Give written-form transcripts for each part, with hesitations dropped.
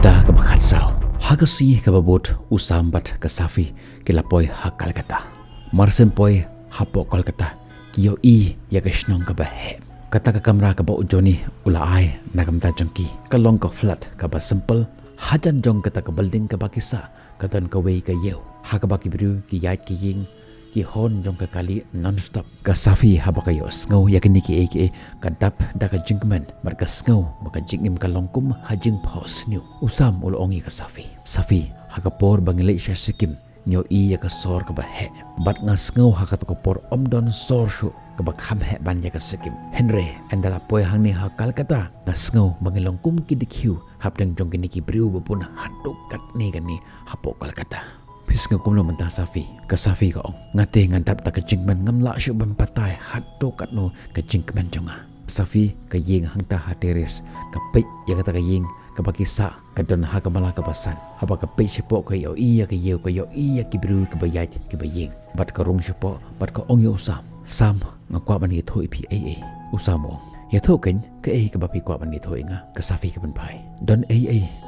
da ka bakhat sao hagasi ka babot usambat ka safi kilapoi hakal kata marsen poi hapo kolkata kiyo I ya ka shnong ka bahe kata ka kamra ka ba ujoni ula ai nagamta jongki ka long ka flat ka ba simple hajan jong kata ka building ka bakisa katan ka wei ka yeu ha ka baki bru ki yat ki ying ki hon jong ka kali non stop ka safi ha ba ka yo sngo ya ki niki aka ka dap da ka jingman mar ka sngo ba ka jingim ka longkum ha jing pos new usam ul ongi ka safi ha ka por bangile sha sikim nyo I ya ka sor ka ba he bat nga sngo ha ka to ka por omdon sor shu ka ba kham he ban ya ka sikim henry andala poi hang ni ha kalkata nga sngo bangilong kum ki dikhu hap dang jong ki niki briu bupun haduk kat ni kan ni hapo kalkata Pis nga kumlo mentah safi ka safi ka ong ngate ngantap ta ka jingman ngamla syu ban patai hatto katno ka jingman jonga safi ka ying hangta hateris ka pe ya ka ta ka ying ka bakisa ka don ha ka mala ka basan haba ka pe sipo ka yo I ya ka yo ki bru ka bayat ki baying bat ka rong sipo bat ka ong yo sam nga kwa ban ni thoi pi usamo ya tho ken ka ka ba pi kwa ban ni thoi nga ka safi ka ban pai don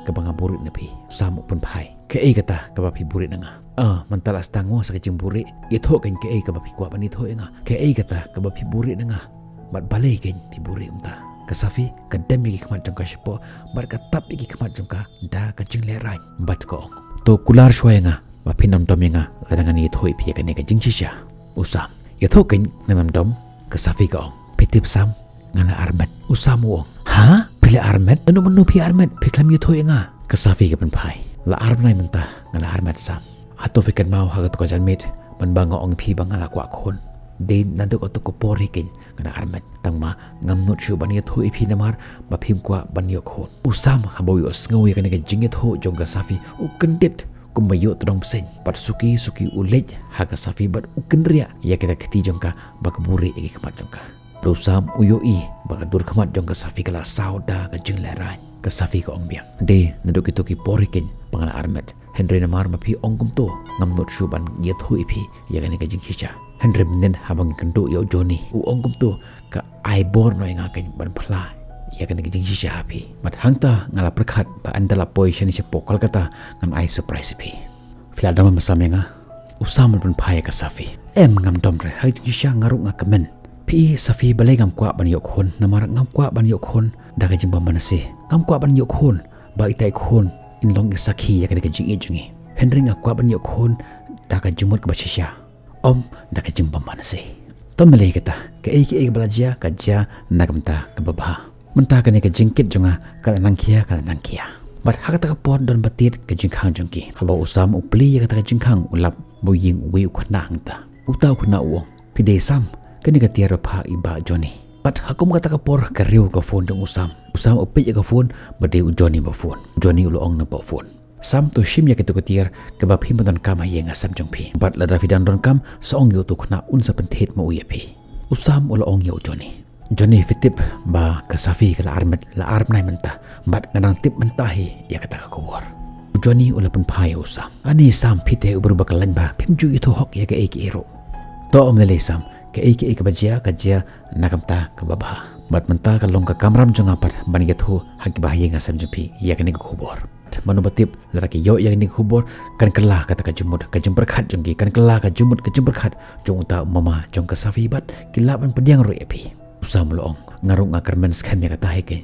ka banga burit na pi sam pun pai ka kata ka ba pi burit nga mantala stango sa kajing burit ya tho ken ka ba pi kwa ban ni thoi nga ka kata ka ba pi burit nga bat balai ken pi burit umta ka safi ka demi ki khamat jong ka sipo bat ka tap ki khamat jong ka da ka jing le rai bat ko to kular shwaya nga ba pi nom tom nga ladangan ni thoi pi ka ne ka jing shisha usam ya tho ken namam dom ka safi ka ong pitip sam ngala armat usamu ha pila armat anu menu pi armat piklam yu thoi nga ka safi ka ban pai la armai menta ngala armat sam ato fikan mau ha to ka janmit ban banga ong pi bangala kwa khon de nandu ko to ko pori ken ngala armat tangma ngamnut shu ban yu thoi pi namar ba phim kwa ban yu khon usam ha bo yu sngo ya ka ne ka jing tho jong ka safi u kendit kumayo todong sen pat suki ulej ha ka safi bat u kendria ya kita keti jong ka ba kaburi igi khamat jong ka Rusam uyoi baka dur khamat jong ka safi kala sauda ka jing lerai ka safi ka ong biang de naduk itu ki poriken pangala armet Henry namar mapi ong kum to ngamnot shuban ye thui phi ya ka jing hicha Henry mnen habang kendo yo joni u ong kum to ka ai bor no nga ken ban phla ya ka jing hicha phi mat hangta ngala prakhat ba andala position se pokol kata ngan ai surprise phi filadama masamenga usam ban phaya ka safi ngam dom re ha hicha ngaruk nga kamen Pi safi balai ngam kwa ban yok khon namar ngam kwa ban yok khon da ka jimba manase ngam kwa ban yok khon ba itai khon in long isakhi ya ka jingi jingi Henry ngam kwa ban yok khon da ka jimut ka bachisha om da ka jimba manase tom malai kata ka balaja ka ja nagamta ka babha menta ka ne ka jingkit jonga ka nangkhia bat hakata ka pon don batit ka jingkhang jongki haba usam upli ya ka jingkhang ulap boying wi khna hangta utau khna uong pide sam kani ka tiara pha iba Johnny pat hakum kata ka por ka riu ka phone jong usam upe ka phone bade u Johnny ba phone Johnny ulo ong na ba phone sam to shim ya ka to ka tiar ka ba phim don kam yenga sam jong phi bat la dafidan don kam so ong yo to khna un sa penthet mo uya phi usam ulo ong yo Johnny fitip ba ka safi ka armet la arm nai menta bat nganang tip menta hi ya kata ka kowar Johnny ulo pen phai usam ani sam phite ubur bakalan ba phim ju ito hok ya ka ero to om le sam ka bajia nakamta ka babha bat menta ka long ka kamram jonga pat ban ge thu hak bahye nga sam jpi ya ka ni khubor manu batip laraki yo ya ni khubor kan kala kata ka jumut ka jumper khat jongki kan kala ka jumut ka jumper khat jong ta mama jong ka safi bat kilaban pediang ro epi usam loong ngarung ngakarmen skam ya kata heke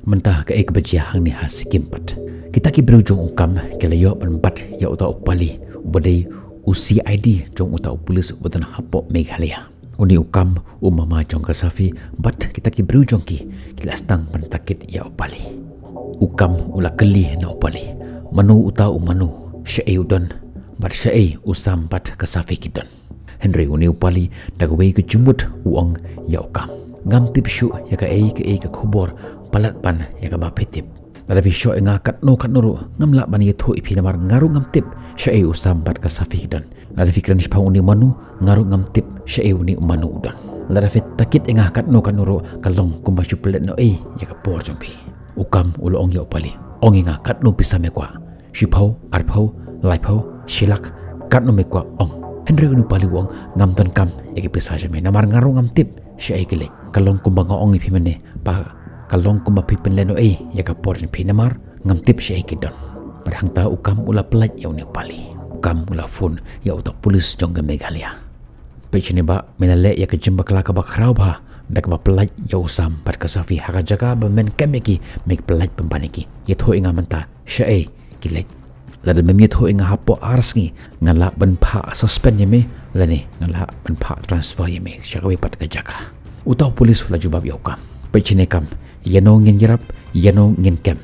menta ka bajia hang ni hasikim pat kita ki bru jong ukam kelayo ban bat ya uta upali ubadai usi ID jong uta pulis utan hapo Meghalaya uni ukam umama jong ka safi bat kita ki bru jong ki kilastang pantakit ya upali ukam ula keli na upali manu uta umanu syai udon bat syai usam bat ka safi kidon Henry uni upali dagwe ke jumut uang ya ukam ngam tip shu ya ka ka khubor palat pan ya ka bapetip Ada visyo nga katno ru ngamla ban ye tho ipi namar ngaru ngam tip syai usam bat ka safi dan ada fikran shpa uni manu ngaru ngam tip syai uni manu udan ada fit takit nga katno ru kalong kumba suplet no ya ka por jompi ukam ulo ong yo pali ong nga katno pisame kwa shipau arpau laipau shilak katno me kwa ong Henry unu pali wong ngam ton kam ya ki pisaje me namar ngaru ngam tip syai kile kalong kumba ngong ipi mene pa kalong kumba pipen leno ya ka por pi namar ngam tip syai kidon padang ta ukam ula pelat ya uni pali ukam ula phone ya utak polis jong ke Meghalaya pechini ba menale ya ke jimba kala ka bakrau ba dak ba pelat ya usam pat ka Safi haka jaga ba men kemeki mek pelat pempaniki ya tho inga manta syai kilet lada mem yetho inga hapo arsngi ngala ban pha suspend yeme lani ngala ban pha transfer yeme syakawi pat ka jaga utau polis la jubab ya ukam pechini kam yano ngin jirap yano ngin kem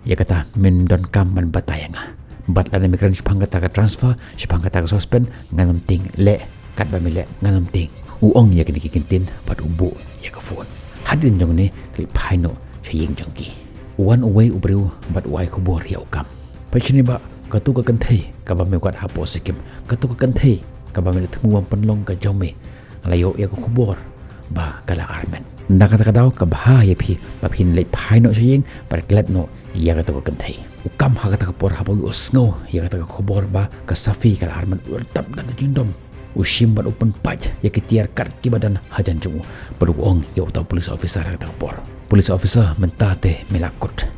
ya kata men don kam ban batayanga bat lada migran shpanga ta ka transfer shpanga ta ka suspend nganam ting le kat ba mele nganam ting uong ya kini kintin pat ubu ya ka phone hadin jong ni klip phaino chaying jongki one away ubriu bat wai khubor ya ukam pachini ba katu ka kanthei ka ba me kwat hapo sikim katu ka kanthei ka ba me thmuam panlong ka jome layo ya ka khubor ba kala armen nda kata daw ka bah ya phi ba phin le phaino chaying par klet no ya katu ka kanthei ukam ha kata ka por hapo usno ya kata ka khubor ba ka Safi kala armen tap da ka jindom ushim bat open patch ya kitiar kat ki badan hajan jungu beruong ya utau police officer kata por police officer mentate melakut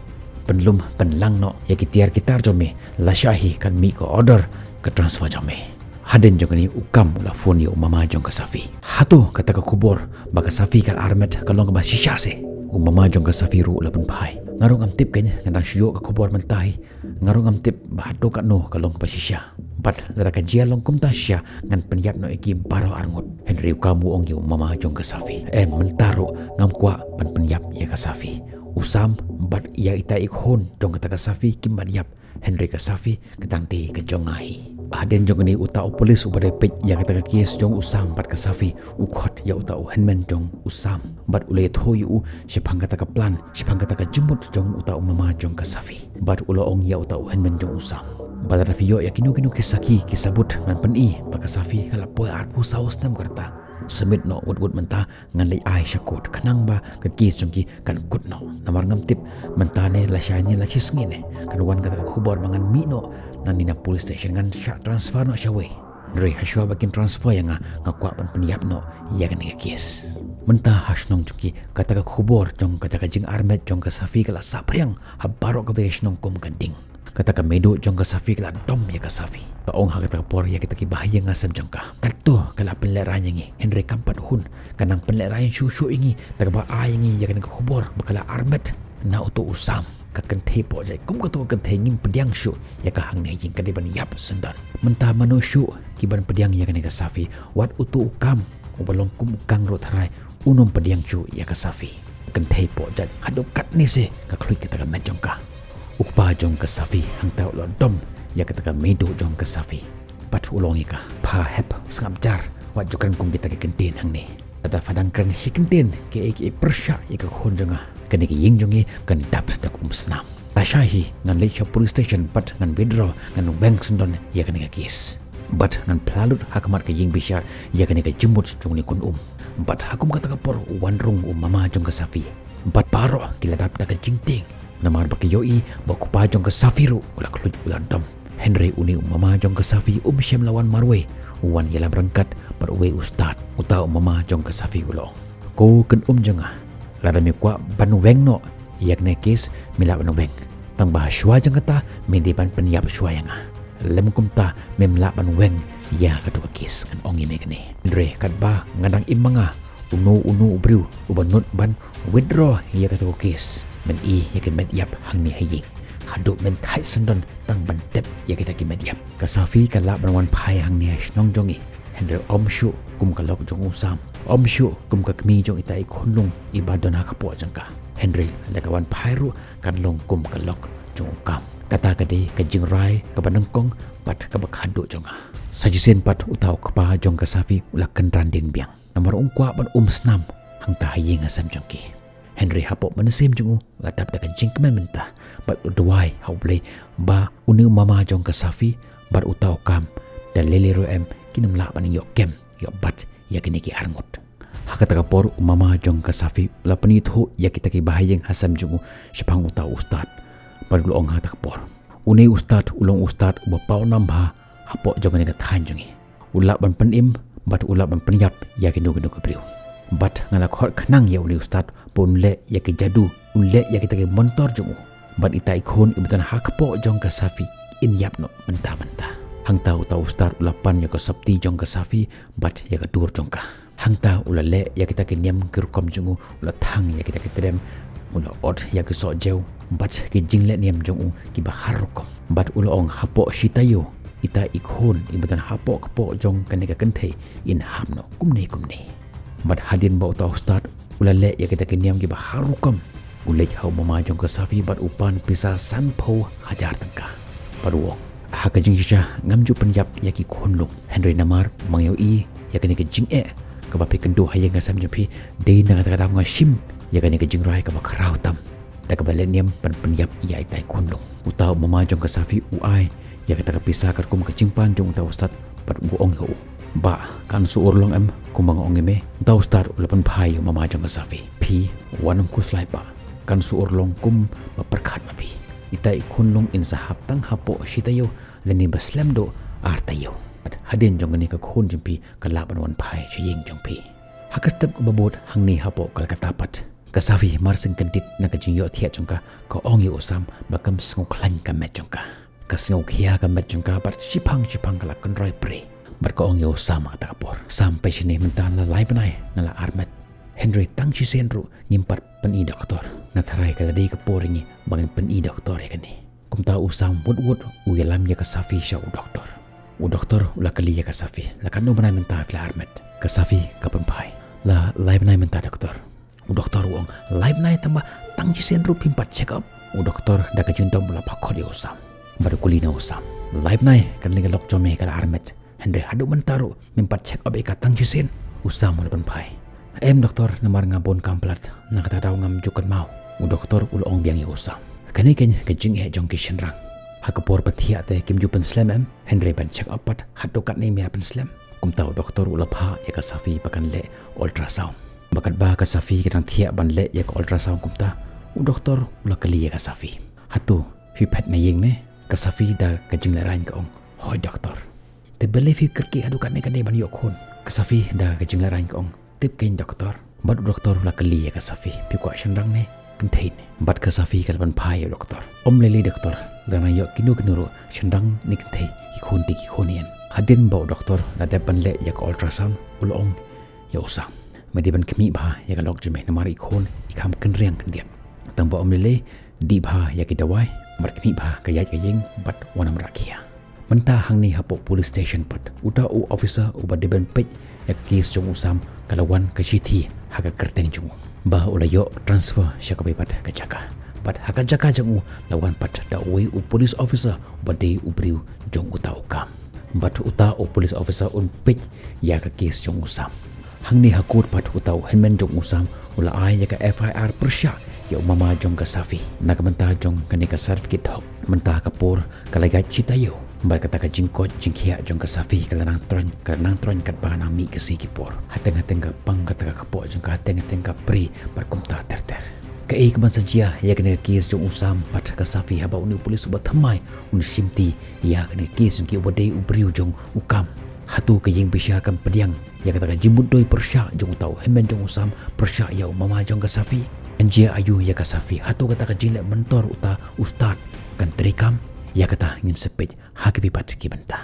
penlum penlang no ya kitiar kitar jome la shahi kan mi ko order ke transfer jome haden jong ni ukam la phone ya mama jong ka Safi hatu kata ka khubor ba ka Safi kal armet kalong ba shisha se mama jong ka Safi ru la pen phai ngarong am tip kenya ngandang shio ka khubor mentai ngarong am tip ba hatu ka no kalong ba shisha pat lara ka jia long kum tasya ngan penyap no iki baro arngot Henry kamu ong yu mama jong ka Safi mentaro ngam kwa pan penyap ya ka Safi usam bat ya ita ikhon jong ka Safi kim yap Henry ka Safi ketang ti ka jongai aden jong ni uta polis ubade pej ya ka kes jong usam bat ka Safi ukhot ya uta henmen jong usam bat ule thoyu shipang ka plan shipang ka jumut jong uta mama jong ka Safi bat ulo ong ya uta henmen jong usam Badar Fiyo ya kinu kisaki kisabut ngan peni baka Safi kala poy arpu saus nam karta semit no wud menta ngan lei ai syakut kanang ba ka ki sungki kan kut no namar ngam tip mentane la syani la chisngine kan wan kata khubor mangan mi no nan nina police station ngan syak transfer no syawe Dre haswa bakin transfer yang ngakwa pan peniap no ya kan kis menta hasnong cuki kata ka khubor jong kata ka jing armet jong ka Safi kala sapriang habaro ka vesnong kum kanding kata ka medo jong ka Safi kala dom ya ka Safi paong ha kata por ya kita ki bahaya ngasam jong ka kato kala penleranya ngi Henry kampat hun kanang penleranya shu ingi tak ba ai ngi ya kan ka khubor bakala armet na uto usam ka kenthe po jai kum ka to kenthe ngim pediang shu ya ka hang ne jing ka ban yap sendan menta manusyu ki ban pediang ya kan ka Safi wat uto ukam ubalong kum kang ro tharai unom pediang shu ya ka Safi kenthe po jat hado kat ni se ka khluit kita ka met jong ka ukpa jong ka Safi hang tau lo dom ya kata medo jong ka Safi pat ulong ika pa hep sngam jar wat jukan kum kita ke kentin hang ni ada fadang kan hi kentin ke persya ya ka khon jonga kan ki ying jongi kan dap dak snam ashahi ngan lecha police station pat ngan withdraw ngan bank sendon ya kan ka kis bat ngan plalut hakamat ke ying bishar ya kan ka jumut jong ni kun bat hakum kata ka por wanrung mama jong ka Safi bat paro kila dap dak jingting namar baki yoi baku pa jong ka Safi ru ula kluj ula dom Henry uni mama jong ka Safi syam lawan marwe wan yala berangkat berwe ustad uta mama jong ka Safi ulo ko ken jonga lada mi kwa ban weng no yak ne kes mila ban weng tang bah shwa jang kata mende ban penyap shwa yang lem kumta memla ban weng ya ka to kes kan ongi me kene Henry kat ba ngadang imanga unu bru ubanut ban withdraw ya ka to kes men ya ke med yap hang ni hayi haduk men thai sendon tang ban tep ya kita ki med yap ka Safi ka la ban wan phai hang ni nong jongi Henry shu kum ka lok jong usam shu kum ka kmi jong itai khunlung ibadona ka po jangka Henry la ka wan phai ru kan long kum ka lok jong kam kata ka de ka jing rai ka banang kong pat ka bak haduk jonga sajisen pat utau ka pa jong ka Safi ula kenran den biang nomor ungkwa ban snam hang ta hayi ngasam jongki Henry hapok menesim jungu latap dakan jingkemen mentah bat uduai hauble ba unu mama jong ka Safi bat utau kam dan lele roem kinum la paning yok kem yok bat ya kini ki arngot hakata kapor mama jong ka Safi la penithu ya kita ki bahayeng hasam jungu sepang utau ustad bat ong hata kapor une ustad ulong ustad bapau nambha hapok jong ni ka thanjungi ulap ban penim bat ulap ban penyap ya kinu ke priu bat ngala khot khanang ya uni ustad pun le ya ke jadu unle ya kita ke mentor jumu Bat ita ikhon ibutan hakpo jong ka Safi in yap no mentah-mentah. Hang tahu tahu start ulapan ya ka sabti jong ka Safi bat ya ka dur jong ka. Hang tahu ula le ya kita kenyam kerukom jongu ula thang ya kita ketrem ula od ya ke so jeu bat ke jingle niam jongu ki bahar rukom. Bat ula ong hapo shitayo ita ikhon ibutan hapo kapo jong kaneka kenthe in hamno kumne. Bat hadin bau tahu start ula le ya kita kenyam ki bahar rukom. Ulej hau mama jong ka Safi bat upan pisa sanpo hajar tengka. Paruong haka jing sha ngamju penyap ya ki khonlung Henry Namar mangyau i ya kani ke jing ka bapi kendo hayang ngasam jampi dei na kata nga shim ya kani ke jing rai ka bakrau tam da ka baleniam pen penyap ya itai khonlung utau mama jong ka Safi uai ya kata ka pisa kar kum ke jingpan jong utau sat pat buong ho ba kan su urlong em kumbang ongeme utau start ulapan phai mama jong ka Safi pi wanam kuslai pa kan su urlong kum baperkhat mapi itai khunlung in sahap tang hapo shitayo leni baslam do artayo hadin jong ni ka khun jimpi kalaban wan phai chiying jongpi hakastep ko babot hangni hapo kalkata pat ka Safi marsing kantit na ka jingyo thia jongka ko ongi osam bakam sngu khlan ka met jongka ka sngu khia ka met jongka bar chipang kala kan roi pre bar ko ongi osam ta kapor sampai sini mentan la lai banai na la armet Henry tang chi senru nyimpat peni doktor natharai ka dei ka poringi bangin peni doktor ya kani kumta usam wud uyalam ya ka Safi sha u doktor ula kali ya ka Safi la kanu banai menta fla armet ka Safi ka pempai la live nai menta doktor u doktor wong live nai tamba tang chi senru pimpat check up u doktor da ka jintom bula pakhod ya usam baru kulina usam live nai kan linga lok jome ka armet Henry hadu mentaru mimpat check up ka tang chi sen usam ula pempai em doktor namar ngabon kamplat nakata daw ngam jukan mau u doktor ul ong biang yusam kani ken ke jing jong ki shenrang hakapor pathia te kim ju pen slam em Henry ban check up pat hatu kat ni me pen slam kum taw doktor ul pha ya ka Safi pakan le ultrasound bakat ba ka Safi kedang thia ban le ya ka ultrasound kum ta u doktor ul kali ya ka Safi hatu fi phat na ying ne ka Safi da ka jing la rain ka ong hoi doktor te bele fi kerki hadu kat ni kan ban yok khon ka Safi da ka jing la rain ka ong tip kain doktor bat doktor la kali ya ka Safi pi ko shendang ne kentain bat ka Safi kalban phai doktor om leli doktor dana yo kinu shendang ni kentai ki khonian hadin bau doktor la depan le ya ka ultrasound ulong ya usam mediban kemi ba ya ka lok jeme namari khon ikam kenriang kendian tang ba om lele di ba ya ki dawai bat kemi ba ka ya yeng bat wanam rakhia menta hangni hapo police station pat uta u officer u ba deban pej ya kes jong usam kalawan ka chithi haka kerteng jong ba ulayo transfer syakabai pat ka jaka pat haka jaka jong lawan pat da ui u police officer ba de u briu jong uta ukam bat uta u police officer un pej ya ka kes jong usam hangni hakut pat uta henmen jong usam ula ai ya ka FIR persya ya mama jong ka Safi nak menta jong kanika certificate hok menta kapur kalaga citayo bar kata ka jingkot jingkhia jong ka Safi kalanang tron kat bana mi ke sikipor hateng ka pang kata ka kapo jong ka hateng ka pri bar kumta ter ka ek ban sajia ya kene kes jong usam pat ka Safi haba uni polis ba thamai uni simti ya kene kes jong ki obade ubriu jong ukam hatu ka yeng bisya kan pediang ya kata ka jimut doi persya jong tau hemen jong usam persya ya mama jong ka Safi anjia ayu ya ka Safi hatu kata ka jile mentor uta ustad kan terikam ya kata ngin sepej hakibi pat ki banta